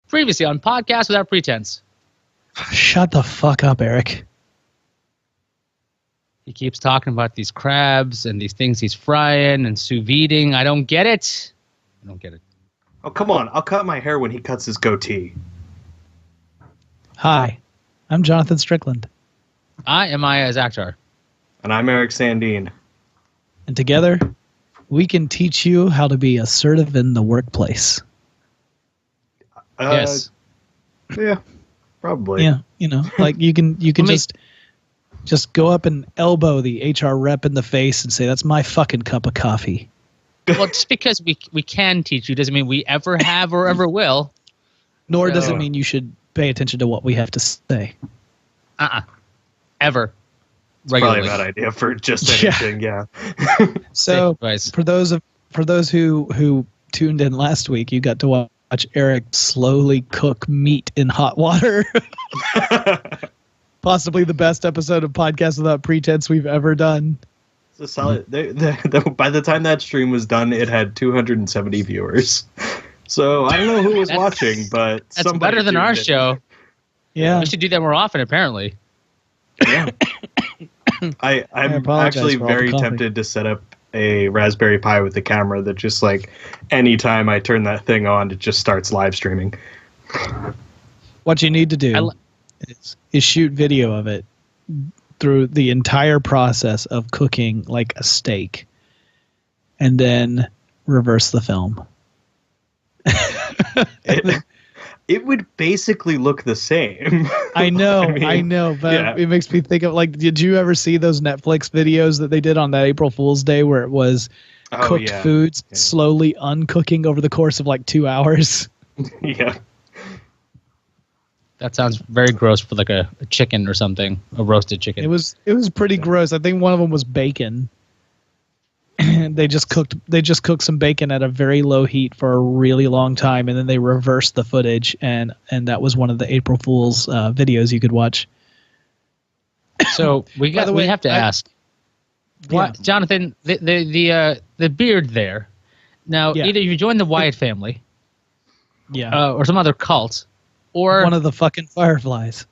Previously on Podcast Without Pretense. Shut the fuck up, Eric. He keeps talking about these crabs and these things he's frying and sous videing. I don't get it. Oh, come on. I'll cut my hair when he cuts his goatee. Hi, I'm Jonathan Strickland. I am Maya as actor. And I'm Eric Sandine. And together, we can teach you how to be assertive in the workplace. Yes. Yeah, probably. Yeah, like you can just go up and elbow the HR rep in the face and say, "That's my fucking cup of coffee." Well, just because we can teach you doesn't mean we ever have or ever will. Nor does it mean you should pay attention to what we have to say. Ever. It's probably a bad idea for just anything, yeah. So for those who tuned in last week, you got to watch Eric slowly cook meat in hot water. Possibly the best episode of Podcast Without Pretense we've ever done. It's a solid. By the time that stream was done, it had 270 viewers. So I don't know who was watching, but that's better than our show. Yeah, we should do that more often. Apparently. Yeah. I'm actually very tempted to set up a Raspberry Pi with the camera that just like anytime I turn that thing on, it just starts live streaming. What you need to do is shoot video of it through the entire process of cooking like a steak and then reverse the film. It would basically look the same. I know, but it makes me think of like, did you ever see those Netflix videos that they did on that April Fool's Day where it was cooked foods slowly uncooking over the course of like 2 hours? Yeah. That sounds very gross for like a chicken or something, a roasted chicken. It was pretty gross. I think one of them was bacon. They just cooked some bacon at a very low heat for a really long time, and then they reversed the footage, and that was one of the April Fool's videos you could watch. So we have to ask, Jonathan, the beard there. Now, either you joined the Wyatt family, or some other cult, or one of the fucking Fireflies,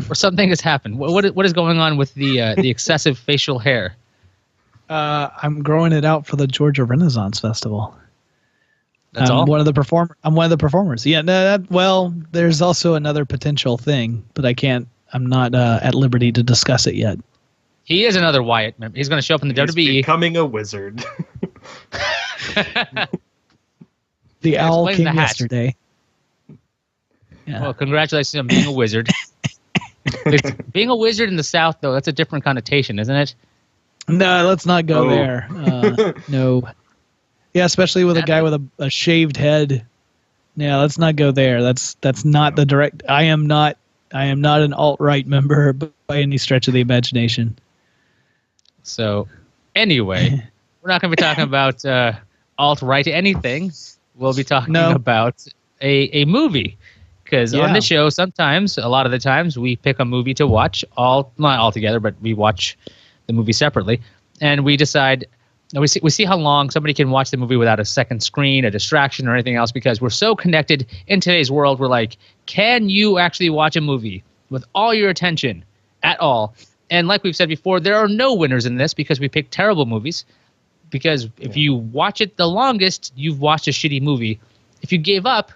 or something has happened. What is going on with the excessive facial hair? I'm growing it out for the Georgia Renaissance Festival. That's all? I'm one of the performers. Yeah. No. There's also another potential thing, but I'm not at liberty to discuss it yet. He is another Wyatt member. He's going to show up in the WWE. He's becoming a wizard. The Owl King yesterday. Yeah. Well, congratulations on being a wizard. Being a wizard in the South, though, that's a different connotation, isn't it? No, let's not go there. No. Yeah, especially with a guy with a shaved head. Yeah, let's not go there. That's not the direct. I am not an alt-right member by any stretch of the imagination. So, anyway, we're not going to be talking about alt-right anything. We'll be talking about a movie. Because on this show, a lot of the times, we pick a movie to watch, not all together, but we watch the movie separately, and we decide we see how long somebody can watch the movie without a second screen, a distraction, or anything else, because we're so connected in today's world. We're like, can you actually watch a movie with all your attention at all? And like we've said before, there are no winners in this because we pick terrible movies, because if you watch it the longest, you've watched a shitty movie. If you gave up,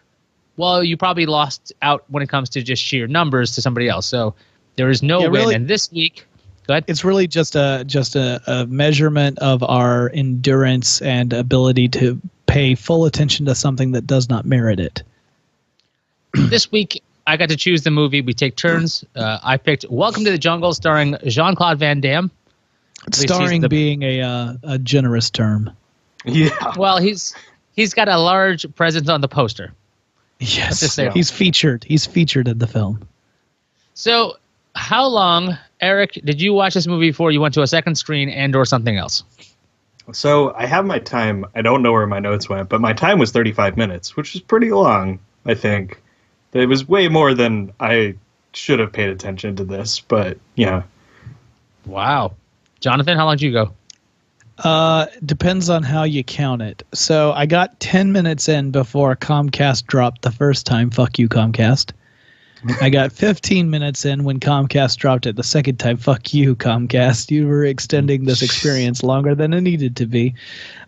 well, you probably lost out when it comes to just sheer numbers to somebody else. So there is no win. Really, and this week, it's really just a measurement of our endurance and ability to pay full attention to something that does not merit it. This week, I got to choose the movie. We take turns. I picked Welcome to the Jungle, starring Jean-Claude Van Damme. Starring being a generous term. Yeah. Well, he's got a large presence on the poster. Yes, he's featured. He's featured in the film. So, how long, Eric, did you watch this movie before you went to a second screen and or something else? So I have my time. I don't know where my notes went, but my time was 35 minutes, which is pretty long, I think. It was way more than I should have paid attention to this, but yeah. Wow. Jonathan, how long did you go? Depends on how you count it. So I got 10 minutes in before Comcast dropped the first time. Fuck you, Comcast. I got 15 minutes in when Comcast dropped it the second time. Fuck you, Comcast. You were extending this experience longer than it needed to be.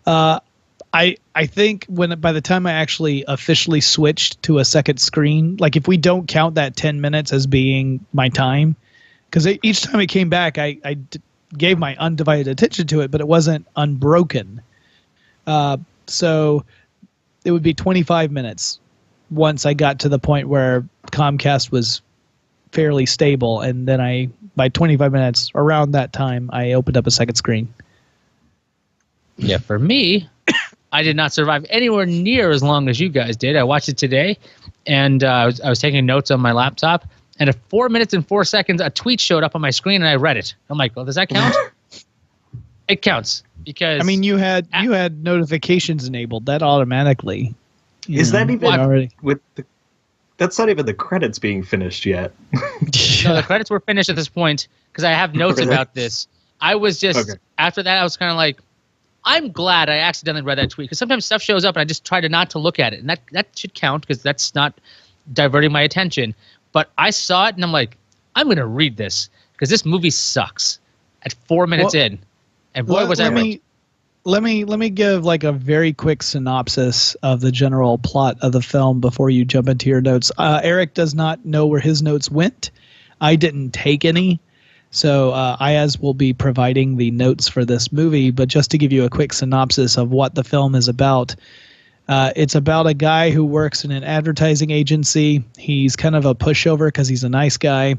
I think by the time I actually officially switched to a second screen, like if we don't count that 10 minutes as being my time, because each time it came back, I gave my undivided attention to it, but it wasn't unbroken. So it would be 25 minutes once I got to the point where Comcast was fairly stable, and then by 25 minutes around that time, I opened up a second screen. Yeah, for me, I did not survive anywhere near as long as you guys did. I watched it today, and I was taking notes on my laptop, and at 4 minutes and 4 seconds, a tweet showed up on my screen, and I read it. I'm like, well, does that count? It counts because I mean, you had notifications enabled that automatically. Is that even already with the? That's not even the credits being finished yet. No, the credits were finished at this point because I have notes about this. I was just after that, I was kind of like, I'm glad I accidentally read that tweet because sometimes stuff shows up and I just try not to look at it, and that should count because that's not diverting my attention. But I saw it and I'm like, I'm going to read this because this movie sucks at 4 minutes in, and boy was I right. Let me give like a very quick synopsis of the general plot of the film before you jump into your notes. Eric does not know where his notes went. I didn't take any. So Ayaz will be providing the notes for this movie, but just to give you a quick synopsis of what the film is about. It's about a guy who works in an advertising agency. He's kind of a pushover because he's a nice guy.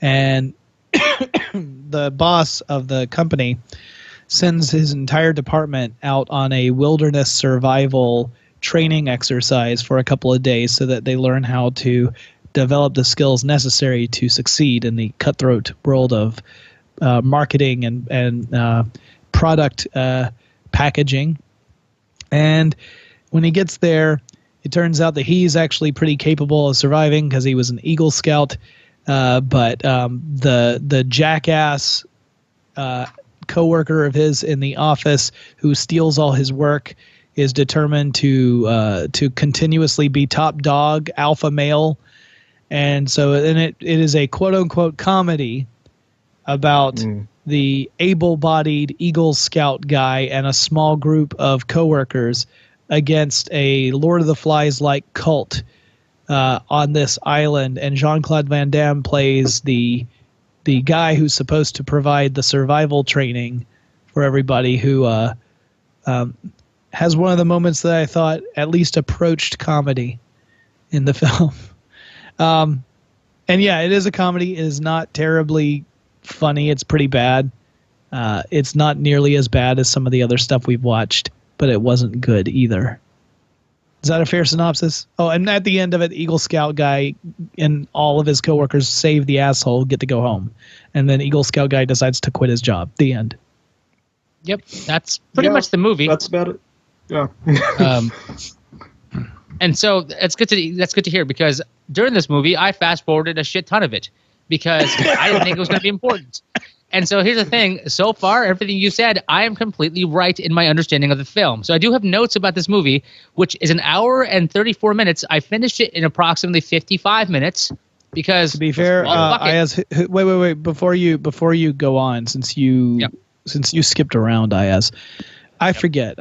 And the boss of the company sends his entire department out on a wilderness survival training exercise for a couple of days so that they learn how to develop the skills necessary to succeed in the cutthroat world of marketing and product packaging. And when he gets there, it turns out that he's actually pretty capable of surviving because he was an Eagle Scout. But the jackass coworker of his in the office who steals all his work is determined to continuously be top dog, alpha male. And so it is a quote-unquote comedy about the able-bodied Eagle Scout guy and a small group of coworkers against a Lord of the Flies-like cult on this island. And Jean-Claude Van Damme plays the guy who's supposed to provide the survival training for everybody, who has one of the moments that I thought at least approached comedy in the film. And yeah, it is a comedy. It is not terribly funny. It's pretty bad. It's not nearly as bad as some of the other stuff we've watched, but it wasn't good either. Is that a fair synopsis? Oh, and at the end of it, Eagle Scout guy and all of his coworkers save the asshole, get to go home. And then Eagle Scout guy decides to quit his job. The end. Yep, that's pretty much the movie. That's about it. Yeah. And so that's good to hear, because during this movie, I fast forwarded a shit ton of it because I didn't think it was going to be important. And so here's the thing. So far, everything you said, I am completely right in my understanding of the film. So I do have notes about this movie, which is an hour and 34 minutes. I finished it in approximately 55 minutes because... To be fair, wait. Before you go on, since you skipped around, Ayaz, I forget.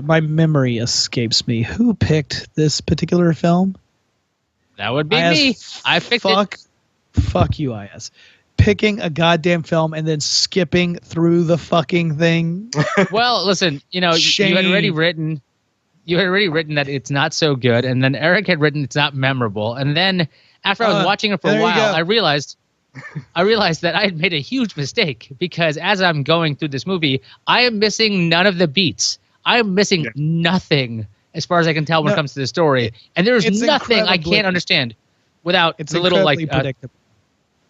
My memory escapes me. Who picked this particular film? That would be me. I picked it. Fuck you, Ayaz. Picking a goddamn film and then skipping through the fucking thing. Well, listen, you had already written that it's not so good, and then Eric had written it's not memorable, and then after I was watching it for a while, I realized that I had made a huge mistake, because as I'm going through this movie, I am missing none of the beats. I am missing nothing as far as I can tell when it comes to the story, and there's nothing I can't understand without the little like predictable.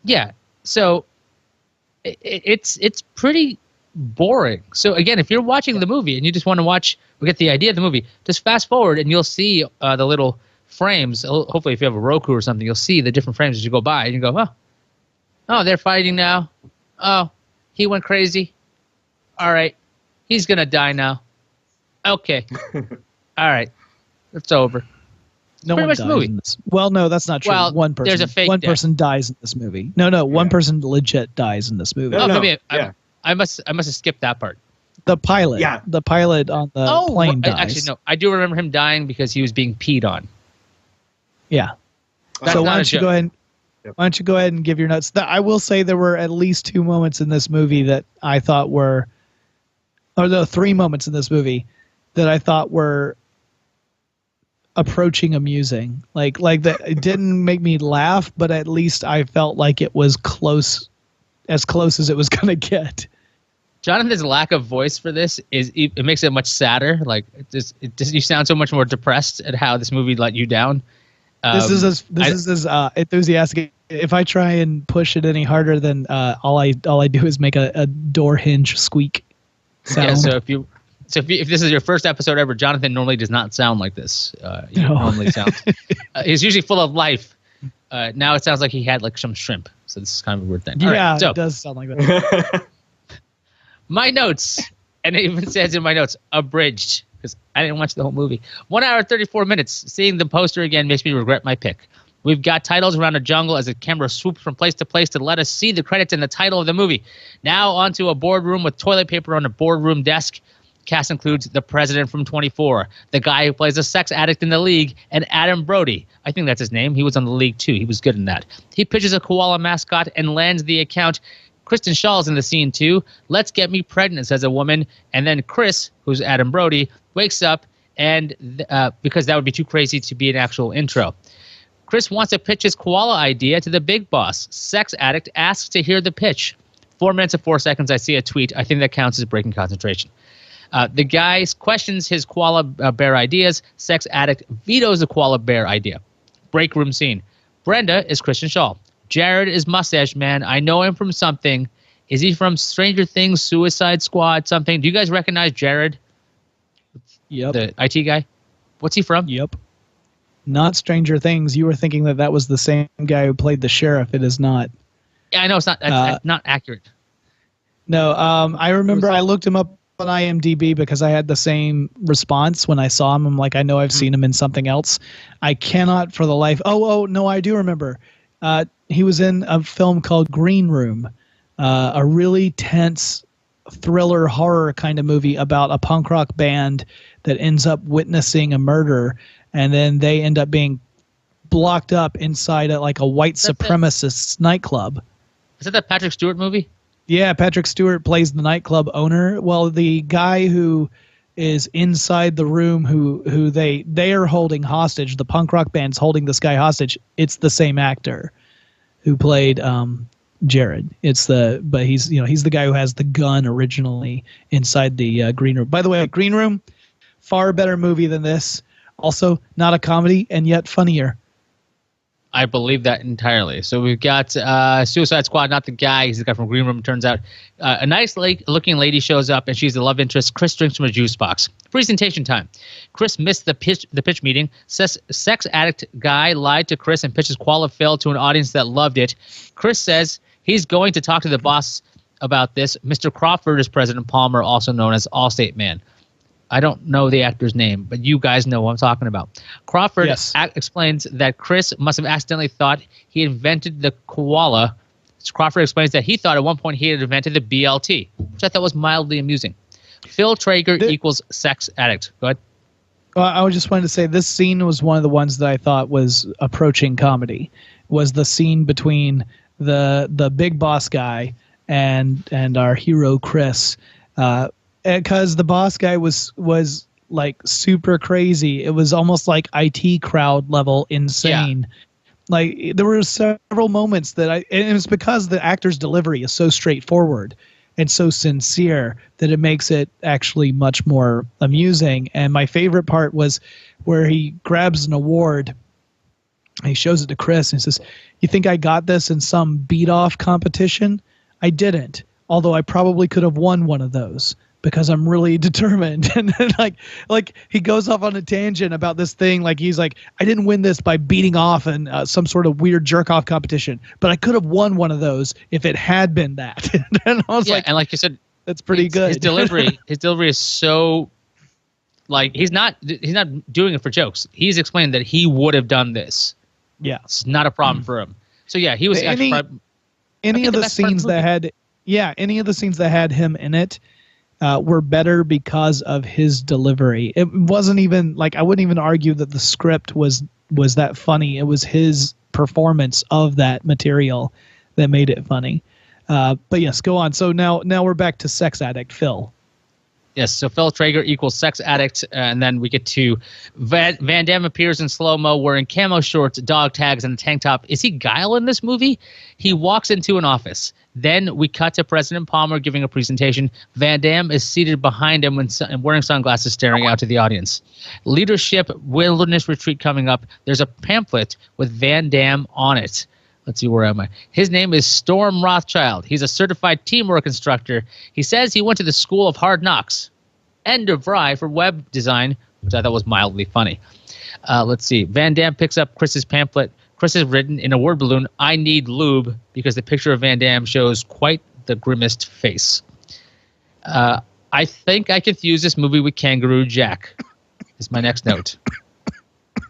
Yeah. So it's pretty boring. So again, if you're watching the movie and you just want to get the idea of the movie, just fast forward and you'll see the little frames. Hopefully, if you have a Roku or something, you'll see the different frames as you go by, and you go, oh, they're fighting now. Oh, he went crazy. All right. He's gonna die now. Okay. All right. It's over. No one dies in this. Well, no, that's not true. Well, one person. There's a fake one death. Person dies in this movie. No, one person legit dies in this movie. Maybe I must have skipped that part. The pilot. Yeah. The pilot on the plane dies. Actually, no. I do remember him dying because he was being peed on. Yeah. So why don't you go ahead? Why don't you go ahead and give your notes? I will say there were at least 2 moments in this movie that I thought were, or no, 3 moments in this movie that I thought were approaching amusing. Like that, it didn't make me laugh, but at least I felt like it was close as it was going to get. Jonathan's lack of voice for this it makes it much sadder. Like you sound so much more depressed at how this movie let you down. This is as enthusiastic. If I try and push it any harder, then all I do is make a door hinge squeak sound. Yeah. So if this is your first episode ever, Jonathan normally does not sound like this. Normally sounds. He's usually full of life. Now it sounds like he had like some shrimp. So this is kind of a weird thing. Yeah, right, it does sound like that. My notes, and it even says in my notes, abridged, because I didn't watch the whole movie. 1 hour, 34 minutes. Seeing the poster again makes me regret my pick. We've got titles around a jungle as the camera swoops from place to place to let us see the credits and the title of the movie. Now onto a boardroom with toilet paper on a boardroom desk. Cast includes the president from 24, the guy who plays a sex addict in The League, and Adam Brody. I think that's his name. He was on The League too. He was good in that. He pitches a koala mascot and lands the account. Kristen Schall's in the scene too. Let's get me pregnant, says a woman. And then Chris, who's Adam Brody, wakes up and because that would be too crazy to be an actual intro. Chris wants to pitch his koala idea to the big boss. Sex addict asks to hear the pitch. 4 minutes and 4 seconds, I see a tweet. I think that counts as breaking concentration. The guy questions his koala bear ideas. Sex addict vetoes the koala bear idea. Break room scene. Brenda is Kristen Schaal. Jared is Mustache Man. I know him from something. Is he from Stranger Things, Suicide Squad, something? Do you guys recognize Jared? Yep. The IT guy? What's he from? Yep. Not Stranger Things. You were thinking that was the same guy who played the sheriff. It is not. Yeah, I know it's not accurate. No, I remember I looked him up on IMDb because I had the same response when I saw him. I'm like, I know I've seen him in something else. I cannot for the life. Oh, no, I do remember. He was in a film called Green Room, a really tense thriller horror kind of movie about a punk rock band that ends up witnessing a murder, and then they end up being blocked up inside a white supremacist nightclub. Is that the Patrick Stewart movie? Yeah, Patrick Stewart plays the nightclub owner. Well, the guy who is inside the room who they are holding hostage, the punk rock band's holding this guy hostage. It's the same actor who played Jared. He's the guy who has the gun originally inside the Green Room. By the way, Green Room, far better movie than this. Also, not a comedy and yet funnier. I believe that entirely. So we've got Suicide Squad, not the guy. He's the guy from Green Room, it turns out. A nice looking lady shows up, and she's the love interest. Chris drinks from a juice box. Presentation time. Chris missed the pitch meeting. Sex addict guy lied to Chris and pitched his koala Phil to an audience that loved it. Chris says he's going to talk to the boss about this. Mr. Crawford is President Palmer, also known as Allstate Man. I don't know the actor's name, but you guys know what I'm talking about. Crawford explains that Chris must have accidentally thought he invented the koala. Crawford explains that he thought at one point he had invented the BLT, which I thought was mildly amusing. Phil Traeger equals sex addict. Go ahead. I was just wanted to say this scene was one of the ones that I thought was approaching comedy. Was the scene between the big boss guy and our hero Chris. Because the boss guy was like super crazy. It was almost like IT crowd level insane. Yeah. Like there were several moments and it was because the actor's delivery is so straightforward and so sincere that it makes it actually much more amusing. And my favorite part was where he grabs an award and he shows it to Chris and he says, "You think I got this in some beat off competition? I didn't, although I probably could have won one of those. Because I'm really determined." And then like he goes off on a tangent about this thing. Like he's like, I didn't win this by beating off in some sort of weird jerk off competition, but I could have won one of those if it had been that. And I was and like you said, That's pretty good. His delivery is so, like, he's not doing it for jokes. He's explaining that he would have done this. Yeah, it's not a problem for him. So yeah, he was any of the scenes that had any of the scenes that had him in it were better because of his delivery. It wasn't even like, I wouldn't even argue that the script was that funny. It was his performance of that material that made it funny. But yes, go on. So now we're back to sex addict Phil. Yes, so Phil Traeger equals sex addict, and then we get to Van Damme appears in slow-mo wearing camo shorts, dog tags, and a tank top. Is he Guile in this movie? He walks into an office. Then we cut to President Palmer giving a presentation. Van Damme is seated behind him and wearing sunglasses, staring out to the audience. Leadership Wilderness Retreat coming up. There's a pamphlet with Van Damme on it. Let's see, where am I? His name is Storm Rothschild. He's a certified teamwork instructor. He says he went to the School of Hard Knocks. End of Rye for web design, which I thought was mildly funny. Let's see. Van Damme picks up Chris's pamphlet. Chris has written in a word balloon, "I need lube," because the picture of Van Damme shows quite the grimaced face. I think I confused this movie with Kangaroo Jack, is my next note,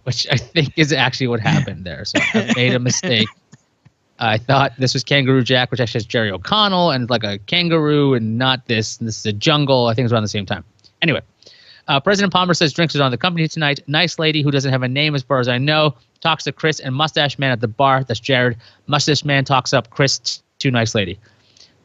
which I think is actually what happened there. So I made a mistake. I thought this was Kangaroo Jack, which actually has Jerry O'Connell and like a kangaroo, and not this. This is a jungle. I think it was around the same time. Anyway, President Palmer says drinks are on the company tonight. Nice lady who doesn't have a name as far as I know talks to Chris and Mustache Man at the bar. That's Jared. Mustache Man talks up Chris to nice lady.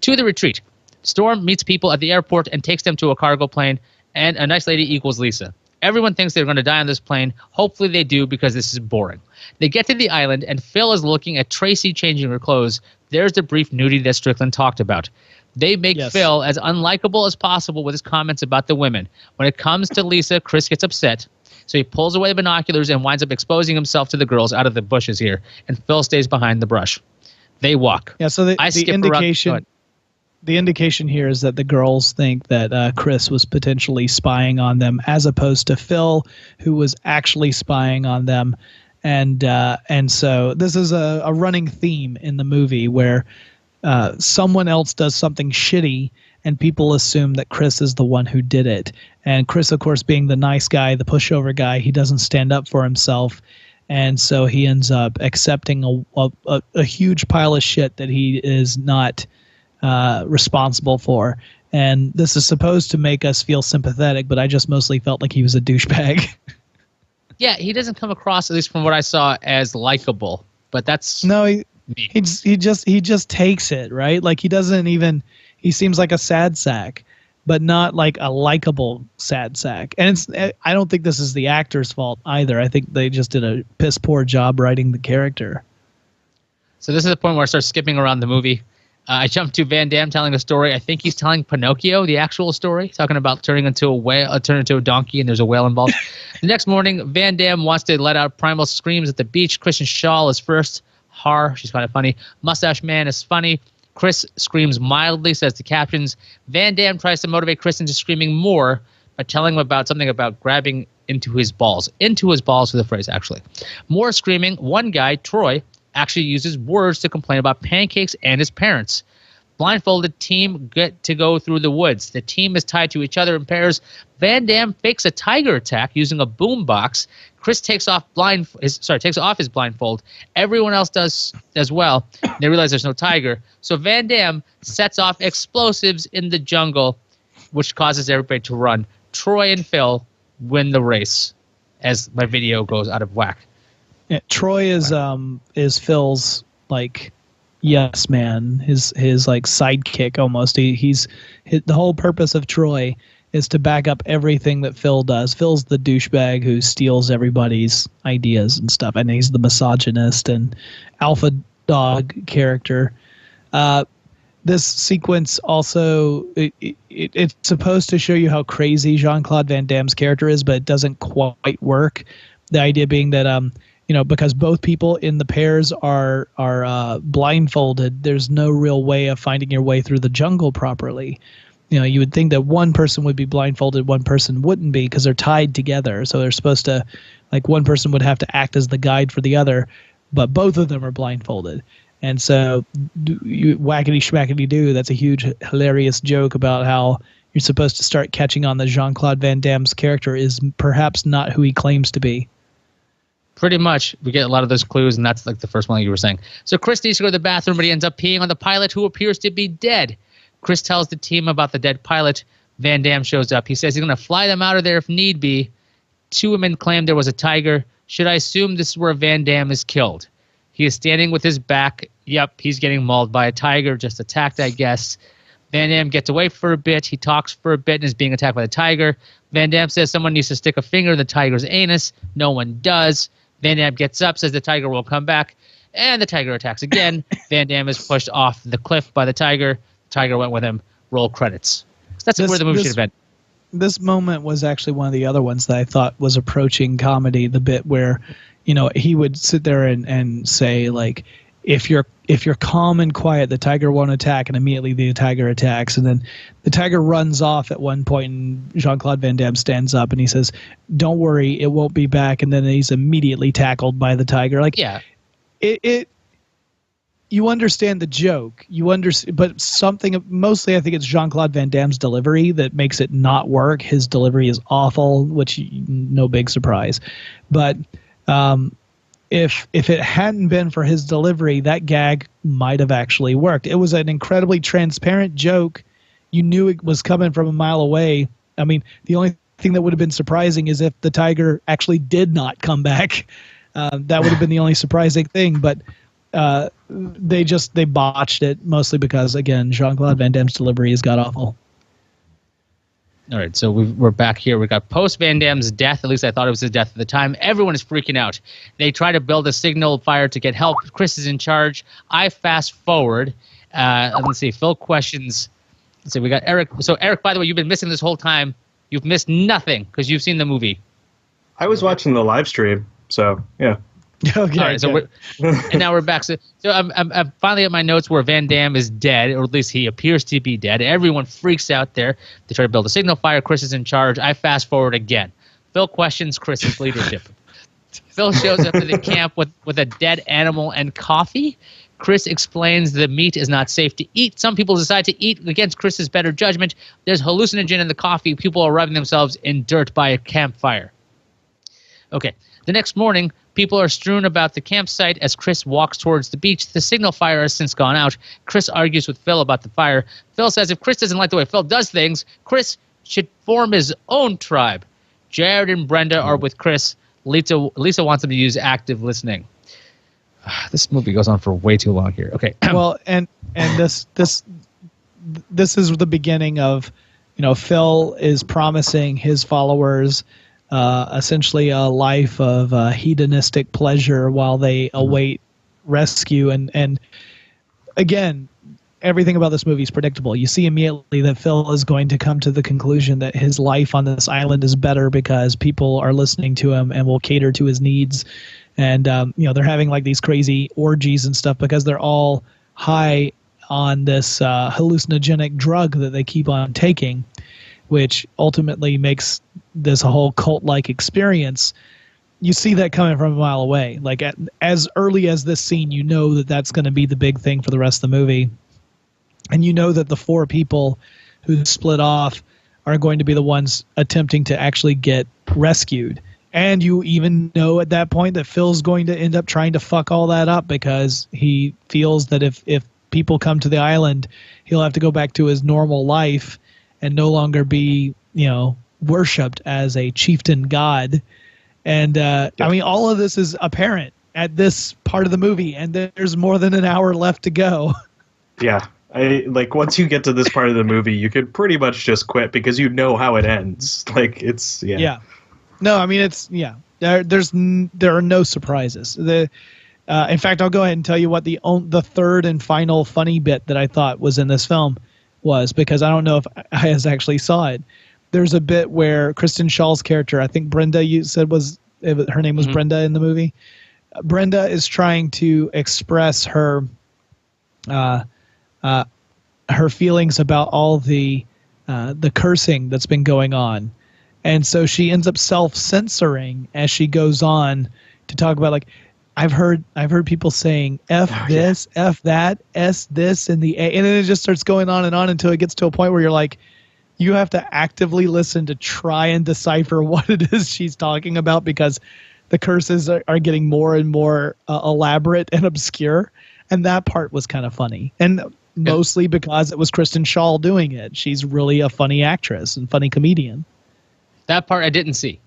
To the retreat. Storm meets people at the airport and takes them to a cargo plane, and a nice lady equals Lisa. Everyone thinks they're going to die on this plane. Hopefully they do, because this is boring. They get to the island, and Phil is looking at Tracy changing her clothes. There's the brief nudity that Strickland talked about. They make Phil as unlikable as possible with his comments about the women. When it comes to Lisa, Chris gets upset. So he pulls away the binoculars and winds up exposing himself to the girls out of the bushes here. And Phil stays behind the brush. They walk. Yeah, so the indication here is that the girls think that Chris was potentially spying on them, as opposed to Phil, who was actually spying on them. And so this is a running theme in the movie where someone else does something shitty and people assume that Chris is the one who did it. And Chris, of course, being the nice guy, the pushover guy, he doesn't stand up for himself. And so he ends up accepting a huge pile of shit that he is not responsible for. And this is supposed to make us feel sympathetic, but I just mostly felt like he was a douchebag. Yeah, he doesn't come across, at least from what I saw, as likable. But that's he just takes it, right? Like he seems like a sad sack, but not like a likable sad sack. And I don't think this is the actor's fault either. I think they just did a piss poor job writing the character. So this is the point where I start skipping around the movie. I jumped to Van Damme telling a story. I think he's telling Pinocchio the actual story, talking about turning into a donkey, and there's a whale involved. The next morning, Van Damme wants to let out primal screams at the beach. Christian Shaw is first. She's kind of funny. Mustache Man is funny. Chris screams mildly, says the captions. Van Damme tries to motivate Chris into screaming more by telling him about something about grabbing into his balls. Into his balls was the phrase, actually. More screaming. One guy, Troy, actually uses words to complain about pancakes and his parents. Blindfolded team get to go through the woods. The team is tied to each other in pairs. Van Damme fakes a tiger attack using a boombox. Chris takes off his blindfold. Everyone else does as well. They realize there's no tiger. So Van Damme sets off explosives in the jungle, which causes everybody to run. Troy and Phil win the race as my video goes out of whack. Yeah, Troy is Phil's like yes man, his like sidekick almost. The whole purpose of Troy is to back up everything that Phil does. Phil's the douchebag who steals everybody's ideas and stuff, and he's the misogynist and alpha dog character. This sequence also it's supposed to show you how crazy Jean-Claude Van Damme's character is, but it doesn't quite work. The idea being that because both people in the pairs are blindfolded, there's no real way of finding your way through the jungle properly. You would think that one person would be blindfolded, one person wouldn't be, because they're tied together. So they're supposed to, like, one person would have to act as the guide for the other, but both of them are blindfolded. And so, whackety schmackety do. That's a huge, hilarious joke about how you're supposed to start catching on that Jean-Claude Van Damme's character is perhaps not who he claims to be. Pretty much, we get a lot of those clues, and that's like the first one like you were saying. So Chris needs to go to the bathroom, but he ends up peeing on the pilot, who appears to be dead. Chris tells the team about the dead pilot. Van Damme shows up. He says he's going to fly them out of there if need be. Two women claim there was a tiger. Should I assume this is where Van Damme is killed? He is standing with his back. Yep, he's getting mauled by a tiger, just attacked, I guess. Van Damme gets away for a bit. He talks for a bit and is being attacked by the tiger. Van Damme says someone needs to stick a finger in the tiger's anus. No one does. Van Damme gets up, says the tiger will come back, and the tiger attacks again. Van Damme is pushed off the cliff by the tiger. The tiger went with him. Roll credits. So that's where the movie should have been. This moment was actually one of the other ones that I thought was approaching comedy, the bit where, he would sit there and say, like, if you're calm and quiet, the tiger won't attack, and immediately the tiger attacks. And then the tiger runs off at one point, and Jean-Claude Van Damme stands up and he says, "Don't worry, it won't be back." And then he's immediately tackled by the tiger. Like, yeah, you understand the joke, but something mostly I think it's Jean-Claude Van Damme's delivery that makes it not work. His delivery is awful, which no big surprise, but. If it hadn't been for his delivery, that gag might have actually worked. It was an incredibly transparent joke. You knew it was coming from a mile away. I mean, the only thing that would have been surprising is if the tiger actually did not come back. That would have been the only surprising thing. But they botched it, mostly because, again, Jean-Claude Van Damme's delivery is god-awful. All right, so we're back here. We got post Van Damme's death. At least I thought it was his death at the time. Everyone is freaking out. They try to build a signal fire to get help. Chris is in charge. I fast forward. Let's see. Phil questions. Let's see. We got Eric. So Eric, by the way, you've been missing this whole time. You've missed nothing because you've seen the movie. I was watching the live stream, so yeah. Okay. All right, so and now we're back. So I'm finally at my notes where Van Damme is dead, or at least he appears to be dead. Everyone freaks out there. They try to build a signal fire. Chris is in charge. I fast forward again. Phil questions Chris's leadership. Phil shows up at the camp with a dead animal and coffee. Chris explains the meat is not safe to eat. Some people decide to eat against Chris's better judgment. There's hallucinogen in the coffee. People are rubbing themselves in dirt by a campfire. Okay. The next morning, people are strewn about the campsite as Chris walks towards the beach. The signal fire has since gone out. Chris argues with Phil about the fire. Phil says if Chris doesn't like the way Phil does things, Chris should form his own tribe. Jared and Brenda are with Chris. Lisa wants him to use active listening. This movie goes on for way too long here. Okay. Well, and this is the beginning of, Phil is promising his followers essentially a life of hedonistic pleasure while they await rescue. And again, everything about this movie is predictable. You see immediately that Phil is going to come to the conclusion that his life on this island is better because people are listening to him and will cater to his needs. And, they're having like these crazy orgies and stuff because they're all high on this hallucinogenic drug that they keep on taking, which ultimately makes this a whole cult-like experience. You see that coming from a mile away. Like as early as this scene, you know that that's going to be the big thing for the rest of the movie. And you know that the four people who split off are going to be the ones attempting to actually get rescued. And you even know at that point that Phil's going to end up trying to fuck all that up because he feels that if people come to the island, he'll have to go back to his normal life and no longer be, worshipped as a chieftain god. And I mean, all of this is apparent at this part of the movie, and there's more than an hour left to go. Yeah. Once you get to this part of the movie, you could pretty much just quit because you know how it ends. Yeah. No, I mean, there are no surprises. In fact, I'll go ahead and tell you what the third and final funny bit that I thought was in this film was, because I don't know if I actually saw it. There's a bit where Kristen Schall's character, I think Brenda, you said her name was Brenda in the movie. Brenda is trying to express her feelings about all the cursing that's been going on. And so she ends up self-censoring as she goes on to talk about, like, I've heard people saying F this, F that, S this, and the A, and then it just starts going on until it gets to a point where you're like, you have to actively listen to try and decipher what it is she's talking about, because the curses are getting more and more elaborate and obscure. And that part was kind of funny. And mostly because it was Kristen Schaal doing it. She's really a funny actress and funny comedian. That part I didn't see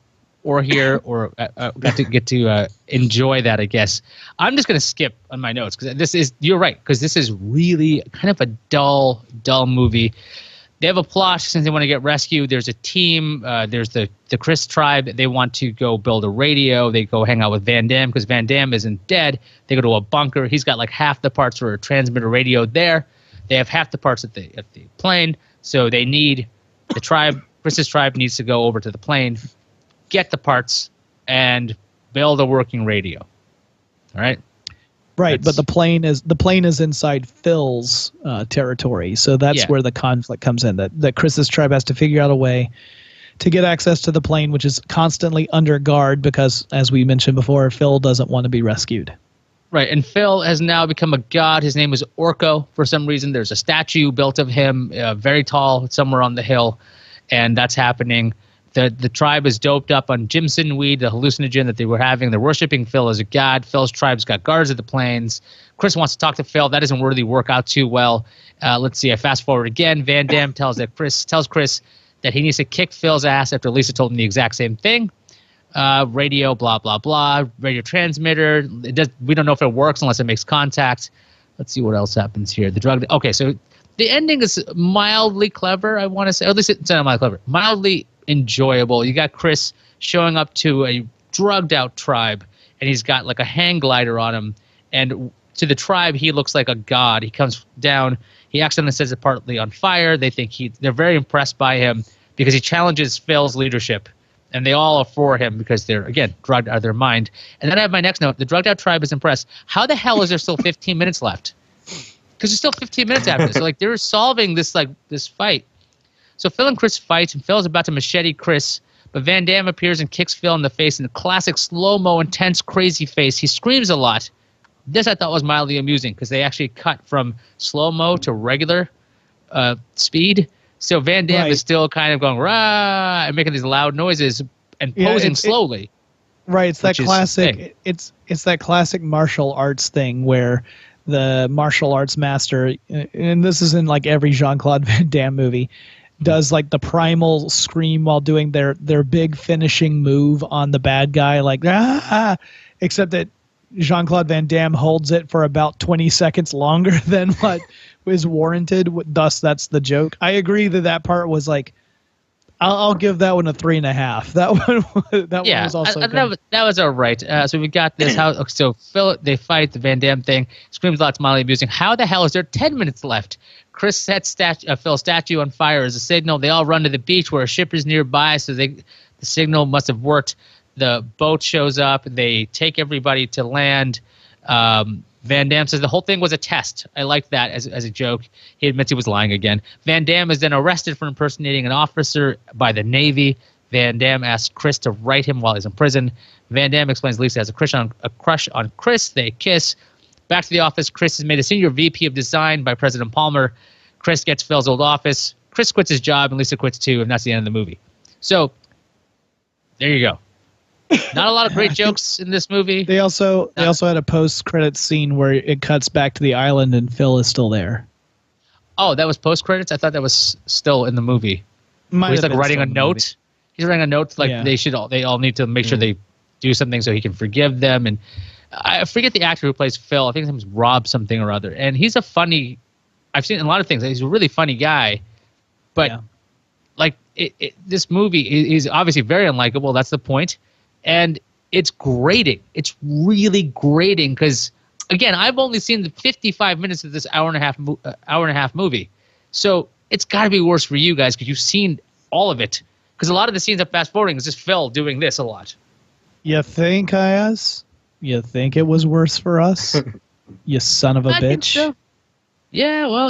or hear or got to get to enjoy that, I guess. I'm just going to skip on my notes because you're right, because this is really kind of a dull movie. They have a plot since they want to get rescued. There's a team. There's the Chris tribe. They want to go build a radio. They go hang out with Van Damme because Van Damme isn't dead. They go to a bunker. He's got like half the parts for a transmitter radio there. They have half the parts at the plane. So they need the tribe. Chris's tribe needs to go over to the plane, get the parts, and build a working radio. All right. Right, but the plane is inside Phil's territory, so that's where the conflict comes in. That Chris's tribe has to figure out a way to get access to the plane, which is constantly under guard because, as we mentioned before, Phil doesn't want to be rescued. Right, and Phil has now become a god. His name is Orko for some reason. There's a statue built of him, very tall, somewhere on the hill, and that's happening. The tribe is doped up on Jimson weed, the hallucinogen that they were having. They're worshiping Phil as a god. Phil's tribe's got guards at the planes. Chris wants to talk to Phil. That doesn't really work out too well. Let's see. I fast forward again. Van Damme tells Chris that he needs to kick Phil's ass after Lisa told him the exact same thing. Radio, blah, blah, blah. Radio transmitter. We don't know if it works unless it makes contact. Let's see what else happens here. The drug. Okay, so the ending is mildly clever, I want to say. At least it's not mildly clever. Mildly enjoyable. You got Chris showing up to a drugged out tribe, and he's got like a hang glider on him, and to the tribe he looks like a god. He comes down, he accidentally sets it partly on fire. They think they're very impressed by him because he challenges Phil's leadership, and they all are for him because they're, again, drugged out of their mind. And then I have my next note. The drugged out tribe is impressed. How the hell is there still 15 minutes left? Because there's still 15 minutes after this. So like they're solving this fight. So Phil and Chris fight, and Phil's about to machete Chris, but Van Damme appears and kicks Phil in the face in a classic slow-mo, intense, crazy face. He screams a lot. This I thought was mildly amusing because they actually cut from slow-mo to regular speed. So Van Damme is still kind of going, rah, and making these loud noises and posing slowly. Right, it's that classic. It's that classic martial arts thing where the martial arts master, and this is in like every Jean-Claude Van Damme movie, does like the primal scream while doing their big finishing move on the bad guy, like except that Jean-Claude Van Damme holds it for about 20 seconds longer than what was warranted. Thus, that's the joke. I agree that part was like, I'll give that one a 3.5. That one was also good. That was all right. So we got this. So Phil, they fight the Van Damme thing. Screams lots, mildly amusing. How the hell is there 10 minutes left? Chris sets Phil's statue on fire as a signal. They all run to the beach where a ship is nearby, so the signal must have worked. The boat shows up. They take everybody to land. Van Damme says the whole thing was a test. I liked that as a joke. He admits he was lying again. Van Damme is then arrested for impersonating an officer by the Navy. Van Damme asks Chris to write him while he's in prison. Van Damme explains Lisa has a crush on Chris. They kiss. Back to the office, Chris is made a senior VP of design by President Palmer. Chris gets Phil's old office. Chris quits his job, and Lisa quits too, and that's the end of the movie. So, there you go. Not a lot of great jokes in this movie. They also had a post-credits scene where it cuts back to the island and Phil is still there. Oh, that was post-credits? I thought that was still in the movie. He's like writing a note. He's writing a note like they all need to make sure they do something so he can forgive them. And I forget the actor who plays Phil. I think his name is Rob something or other. And he's a funny. I've seen a lot of things. He's a really funny guy, but like this movie is obviously very unlikable. That's the point. And it's grating. It's really grating because, again, I've only seen the 55 minutes of this hour and a half movie. So it's got to be worse for you guys because you've seen all of it. Because a lot of the scenes I'm fast forwarding is just Phil doing this a lot. You think, Ayaz? You think it was worse for us? You son of a bitch. So. Yeah, well,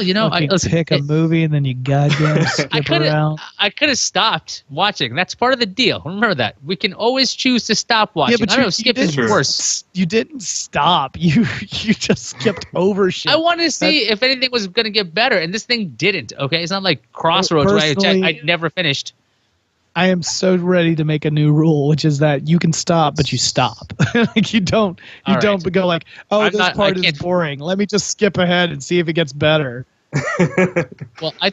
pick a movie and then you goddamn skip around. I could have stopped watching. That's part of the deal. Remember that. We can always choose to stop watching. Yeah, but I know skipping is worse. You didn't stop. You just skipped over shit. I wanted to see if anything was going to get better, and this thing didn't. Okay, it's not like Crossroads where I never finished. I am so ready to make a new rule, which is that you can stop, but you stop. Like you don't go like, oh, this part is boring. Let me just skip ahead and see if it gets better. Well, I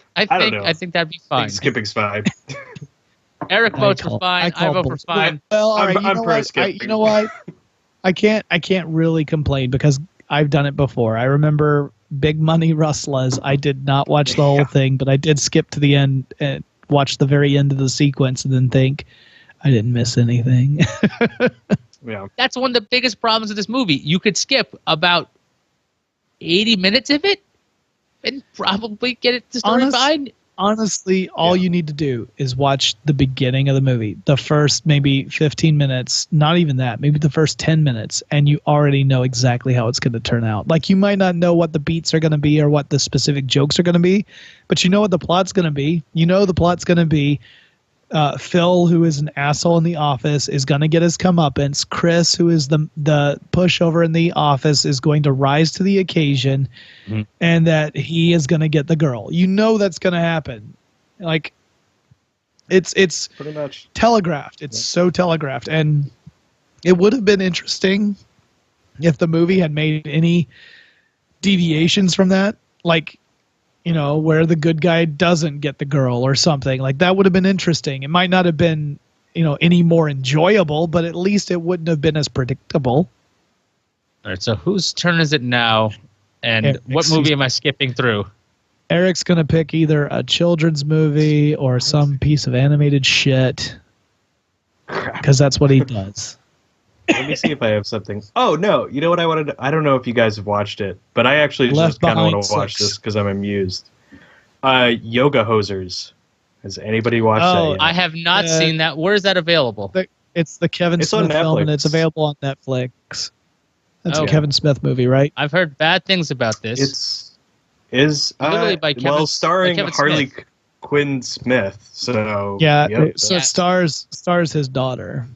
think that'd be fine. Skipping's fine. Eric votes for fine. I vote for fine. Well, all right, I'm pro skipping. You know what? I can't really complain because I've done it before. I remember Big Money Rustlers. I did not watch the whole thing, but I did skip to the end and watch the very end of the sequence and then think I didn't miss anything. Yeah, that's one of the biggest problems of this movie. You could skip about 80 minutes of it and probably get it to story fine. Honestly, all you need to do is watch the beginning of the movie, the first maybe 15 minutes, not even that, maybe the first 10 minutes, and you already know exactly how it's going to turn out. Like, you might not know what the beats are going to be or what the specific jokes are going to be, but you know what the plot's going to be. You know the plot's going to be Phil, who is an asshole in the office, is going to get his comeuppance. Chris, who is the pushover in the office, is going to rise to the occasion, and that he is going to get the girl. You know that's going to happen. Like, it's pretty much telegraphed. It's so telegraphed, and it would have been interesting if the movie had made any deviations from that, like, you know, where the good guy doesn't get the girl or something. Like, that would have been interesting. It might not have been, you know, any more enjoyable, but at least it wouldn't have been as predictable. All right, so whose turn is it now? And what movie am I skipping through? Eric's going to pick either a children's movie or some piece of animated shit, because that's what he does. Let me see if I have something. Oh, no. You know what I wanted to... I don't know if you guys have watched it, but I actually just kind of want to watch this because I'm amused. Yoga Hosers. Has anybody watched that yet? I have not seen that. Where is that available? It's the Kevin Smith film, and it's available on Netflix. That's a Kevin Smith movie, right? I've heard bad things about this. Starring Harley Quinn Smith. So it stars his daughter.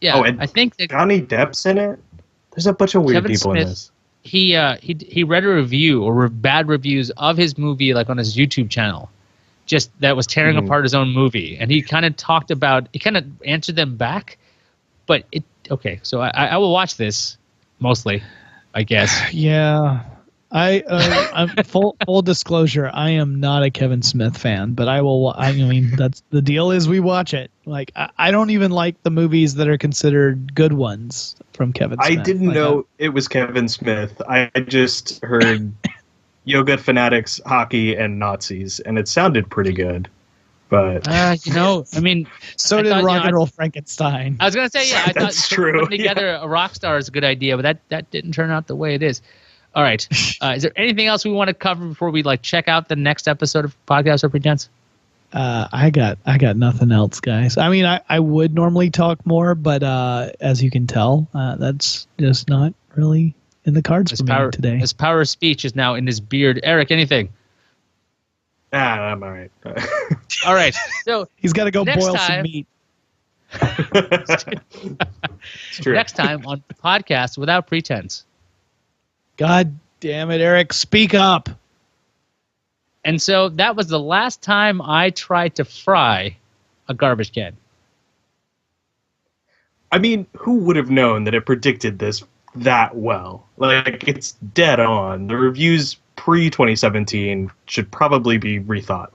Yeah, and I think that Johnny Depp's in it. There's a bunch of weird people in this. He read a review or bad reviews of his movie, like on his YouTube channel, just that was tearing apart his own movie, and he kind of talked about. He kind of answered them back, but so I will watch this mostly, I guess. Yeah. I'm full disclosure. I am not a Kevin Smith fan, but I will. I mean, that's the deal. Is we watch it. Like, I don't even like the movies that are considered good ones from Kevin Smith. I didn't know it was Kevin Smith. I just heard Yoga Fanatics, Hockey, and Nazis, and it sounded pretty good. But I mean, so did Rock and Roll Frankenstein. I was gonna say, I that's thought true. Putting together a rock star is a good idea, but that didn't turn out the way it is. All right. Is there anything else we want to cover before we check out the next episode of Podcast or Pretense? I got nothing else, guys. I mean, I would normally talk more, but as you can tell, that's just not really in the cards for me today. His power of speech is now in his beard. Eric, anything? I'm all right. All right. So he's got to go boil some meat. It's true. Next time on Podcast Without Pretense. God damn it, Eric, speak up. And so that was the last time I tried to fry a garbage can. I mean, who would have known that it predicted this that well? Like, it's dead on. The reviews pre-2017 should probably be rethought.